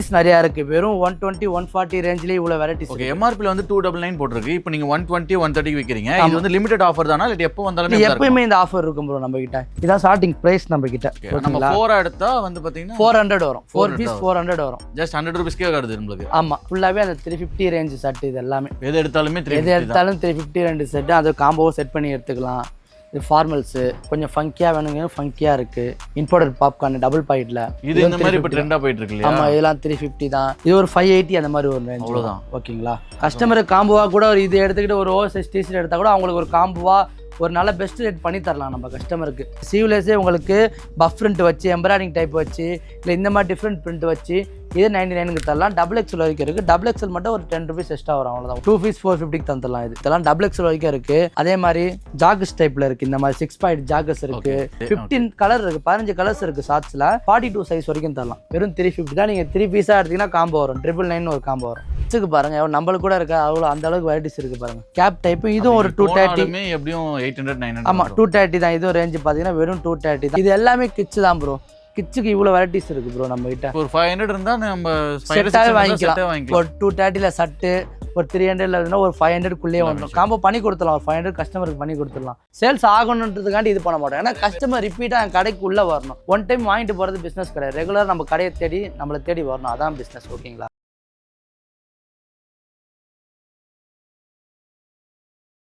Varieties நிறையா இருக்குது. வெறும் 120 140 ரேஞ்சிலே இவ்வளோ வெரைட்டிஸ். ஓகே, எம்ஆர்பியில் வந்து 299 போட்டிருக்கு. இப்போ நீங்கள் 120 130 விற்கிறீங்க. இது வந்து லிமிடெட் ஆஃபர் தானா இல்லை எப்போ வந்தாலுமே? எப்பயுமே இந்த ஆஃபர் இருக்கும் ப்ரோ நம்ம கிட்ட. இதான் ஸ்டார்டிங் பிரைஸ் நம்ம கிட்ட. நம்ம 4 எடுத்தா வந்து பார்த்தீங்கன்னா 400 வரும். 4 பீஸ் 400 வரும். ஜஸ்ட் 100 ரூபீஸ்க்கே வருது நம்மளுக்கு. ஆமாம், ஃபுல்லாகவே அந்த 350 ரேஞ்ச் செட். இது எல்லாமே எது எடுத்தாலுமே 350 ரெண்டு செட்டு. அது காம்போவை செட் பண்ணி எடுத்துக்கலாம். இது ஃபார்மல்ஸு கொஞ்சம் ஃபங்கியாக வேணுங்க, ஃபங்கியாக இருக்குது. இம்போர்ட்டட் பாப்கார்ன் டபுள் பாக்கெட்டில் இது இந்த மாதிரி இப்போ ட்ரெண்டாக போயிட்டு இருக்கு இல்லையா? ஆமாம், இதெல்லாம் 350 தான். இது ஒரு 580 அந்த மாதிரி ஒரு ரேஞ்ச். அவ்வளோதான். ஓகேங்களா? கஸ்டமருக்கு காம்போவாக கூட ஒரு இது எடுத்துக்கிட்டு ஒரு ஓவர் சைஸ் டிஷர்ட் எடுத்தால் கூட அவங்களுக்கு ஒரு காம்போவாக ஒரு நல்ல பெஸ்ட் ரேட் பண்ணி தரலாம் நம்ம கஸ்டமருக்கு. சீவ்லெஸ்ஸே உங்களுக்கு பஃப் பிரிண்ட் வச்சு எம்ப்ராய்டிங் டைப் வச்சு இல்லை இந்த மாதிரி டிஃப்ரெண்ட் பிரிண்ட் வச்சு இது 99க்கு தரலாம். டபுள் எக்ஸல் வரைக்கும் இருக்குது. டபுள் எக்ஸல் மட்டும் ஒரு 10 ரூபீஸ் எக்ஸ்ட்ரா வரும், அவ்வளோதான். 2 பீஸ் 450க்கு தந்துடலாம். இதெல்லாம் டபுள் எக்ஸல் வரைக்கும் இருக்குது. அதே மாதிரி ஜாகஸ் டைப்பில் இருக்குது. இந்த மாதிரி 6 பாயிண்ட் ஜாகஸ் இருக்குது. 15 கலர் இருக்குது, 15 கலர்ஸ் இருக்குது ஷார்ட்ஸில். 42 சைஸ் வரைக்கும் தரலாம். வெறும் 350 தான். நீங்கள் 3 பீஸாக எடுத்தீங்கன்னா காம்போ வரும். 999 ஒரு காம்போ வரும். வச்சுக்கு பாருங்க, நம்மளுக்கு கூட இருக்கா அவ்வளோ அந்த அளவுக்கு வெரைட்டிஸ் இருக்குது பாருங்க. கேப் டைப்பு இதுவும் ஒரு 230. எப்படியும் 800 900. ஆமாம், 230 தான். இதுவும் ரேஞ்சு பார்த்தீங்கன்னா வெறும் 230 தான். இது எல்லாமே கிட்ஸ் தான் ப்ரோ. கிட்ஸுக்கு இவ்வளோ வெரைட்டிஸ் இருக்குது ப்ரோ நம்ம கிட்ட. ஒரு 500 இருந்தால் நம்ம செட்டாகவே வாங்கிக்கலாம். ஒரு 230ல சட்டு, ஒரு 300ல இருந்தால் ஒரு 500க்குள்ளேயே வந்துடும். காம்போ பண்ணி கொடுத்துடலாம். ஒரு 500 கஸ்டமருக்கு பண்ணி கொடுத்துடலாம். சேல்ஸ் ஆகணுன்றதுக்காண்டி இது பண்ண மாட்டோம். ஏன்னா கஸ்டமர் ரிப்பீட்டாக என் கடைக்கு உள்ளே வரணும். ஒன் டைம் வாங்கிட்டு போகிறது பிஸ்னஸ் கிடையாது. ரெகுலராக நம்ம கடையை தேடி நம்மளை தேடி வரணும். அதான் பிஸ்னஸ். ஓகேங்களா?